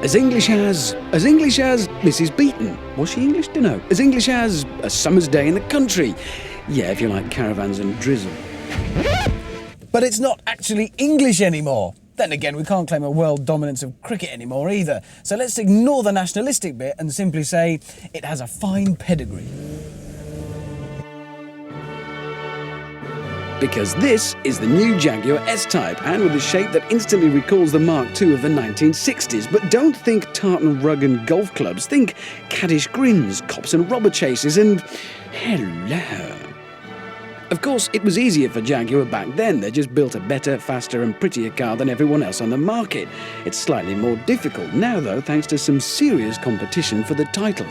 As English as Mrs. Beaton. Was she English? Dunno. As English as a summer's day in the country. Yeah, if you like caravans and drizzle. But it's not actually English anymore. Then again, we can't claim a world dominance of cricket anymore either. So let's ignore the nationalistic bit and simply say it has a fine pedigree. Because this is the new Jaguar S-Type, and with a shape that instantly recalls the Mark II of the 1960s. But don't think tartan rug and golf clubs. Think caddish grins, cops and robber chases, and hello. Of course, it was easier for Jaguar back then. They just built a better, faster and prettier car than everyone else on the market. It's slightly more difficult now, though, thanks to some serious competition for the title.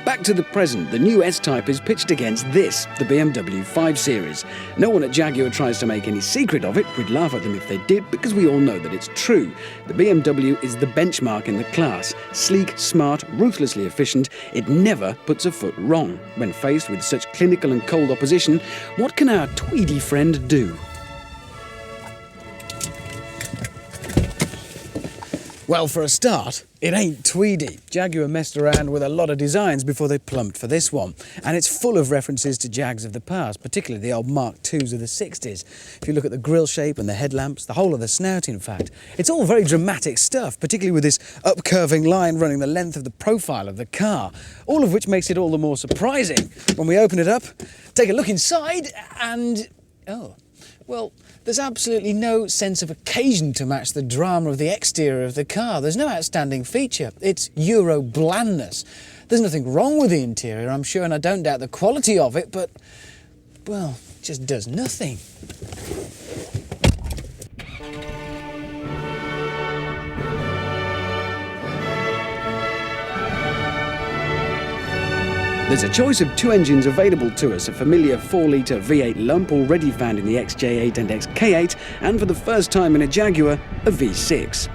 Back to the present, the new S-Type is pitched against this, the BMW 5 Series. No one at Jaguar tries to make any secret of it. We'd laugh at them if they did, because we all know that it's true. The BMW is the benchmark in the class. Sleek, smart, ruthlessly efficient, it never puts a foot wrong. When faced with such clinical and cold opposition, what can our tweedy friend do? Well, for a start, it ain't tweedy. Jaguar messed around with a lot of designs before they plumped for this one. And it's full of references to Jags of the past, particularly the old Mark IIs of the 60s. If you look at the grille shape and the headlamps, the whole of the snout, in fact, it's all very dramatic stuff, particularly with this up-curving line running the length of the profile of the car, all of which makes it all the more surprising. When we open it up, take a look inside, and oh, well, there's absolutely no sense of occasion to match the drama of the exterior of the car. There's no outstanding feature. It's Euro blandness. There's nothing wrong with the interior, I'm sure, and I don't doubt the quality of it, but, well, it just does nothing. There's a choice of two engines available to us, a familiar 4-litre V8 lump already found in the XJ8 and XK8, and for the first time in a Jaguar, a V6.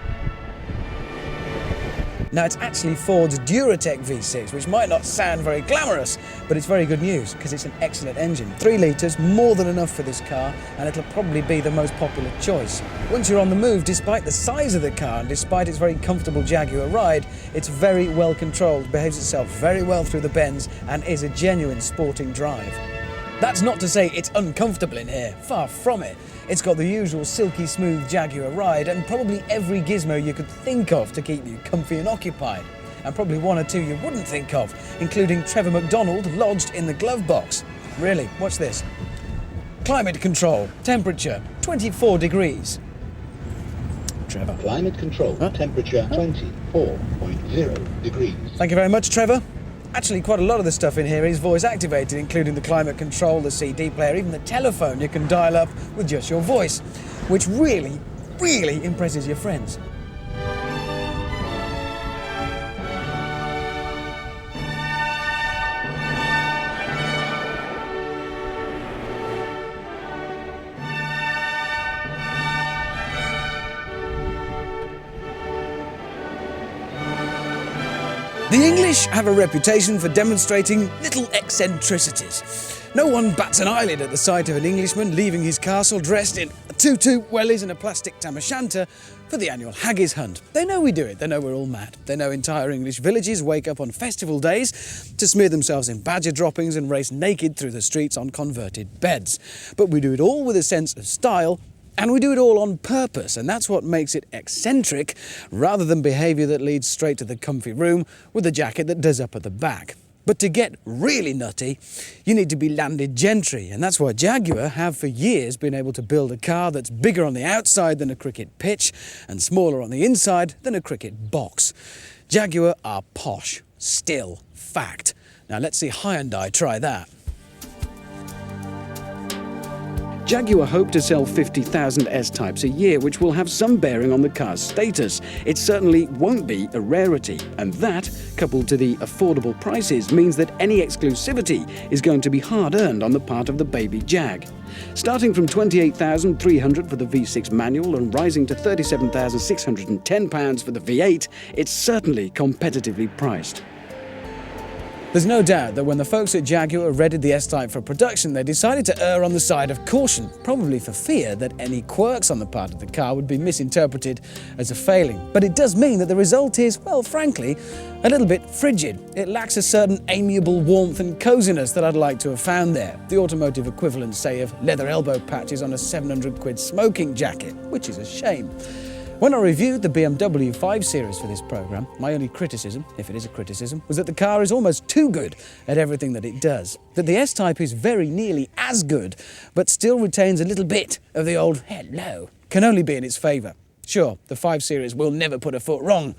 Now, it's actually Ford's Duratec V6, which might not sound very glamorous, but it's very good news, because it's an excellent engine. 3 litres, more than enough for this car, and it'll probably be the most popular choice. Once you're on the move, despite the size of the car, and despite its very comfortable Jaguar ride, it's very well controlled, behaves itself very well through the bends, and is a genuine sporting drive. That's not to say it's uncomfortable in here, far from it. It's got the usual silky smooth Jaguar ride and probably every gizmo you could think of to keep you comfy and occupied. And probably one or two you wouldn't think of, including Trevor McDonald lodged in the glove box. Really, watch this. Climate control, temperature, 24 degrees. Trevor. Climate control, temperature 24.0 degrees. Thank you very much, Trevor. Actually, quite a lot of the stuff in here is voice activated, including the climate control, the CD player, even the telephone you can dial up with just your voice, which really, really impresses your friends. The English have a reputation for demonstrating little eccentricities. No one bats an eyelid at the sight of an Englishman leaving his castle dressed in a tutu, wellies and a plastic tam o' shanter for the annual haggis hunt. They know we do it, they know we're all mad. They know entire English villages wake up on festival days to smear themselves in badger droppings and race naked through the streets on converted beds. But we do it all with a sense of style, and we do it all on purpose, and that's what makes it eccentric, rather than behaviour that leads straight to the comfy room with a jacket that does up at the back. But to get really nutty, you need to be landed gentry, and that's why Jaguar have for years been able to build a car that's bigger on the outside than a cricket pitch and smaller on the inside than a cricket box. Jaguar are posh, still, fact. Now let's see Hyundai try that. Jaguar hope to sell 50,000 S-Types a year, which will have some bearing on the car's status. It certainly won't be a rarity, and that, coupled to the affordable prices, means that any exclusivity is going to be hard-earned on the part of the baby Jag. Starting from £28,300 for the V6 manual and rising to £37,610 for the V8, it's certainly competitively priced. There's no doubt that when the folks at Jaguar readied the S-Type for production, they decided to err on the side of caution, probably for fear that any quirks on the part of the car would be misinterpreted as a failing. But it does mean that the result is, well, frankly, a little bit frigid. It lacks a certain amiable warmth and coziness that I'd like to have found there. The automotive equivalent, say, of leather elbow patches on a 700 quid smoking jacket, which is a shame. When I reviewed the BMW 5 Series for this programme, my only criticism, if it is a criticism, was that the car is almost too good at everything that it does. That the S-Type is very nearly as good, but still retains a little bit of the old hello, can only be in its favour. Sure, the 5 Series will never put a foot wrong,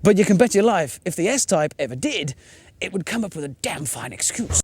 but you can bet your life, if the S-Type ever did, it would come up with a damn fine excuse.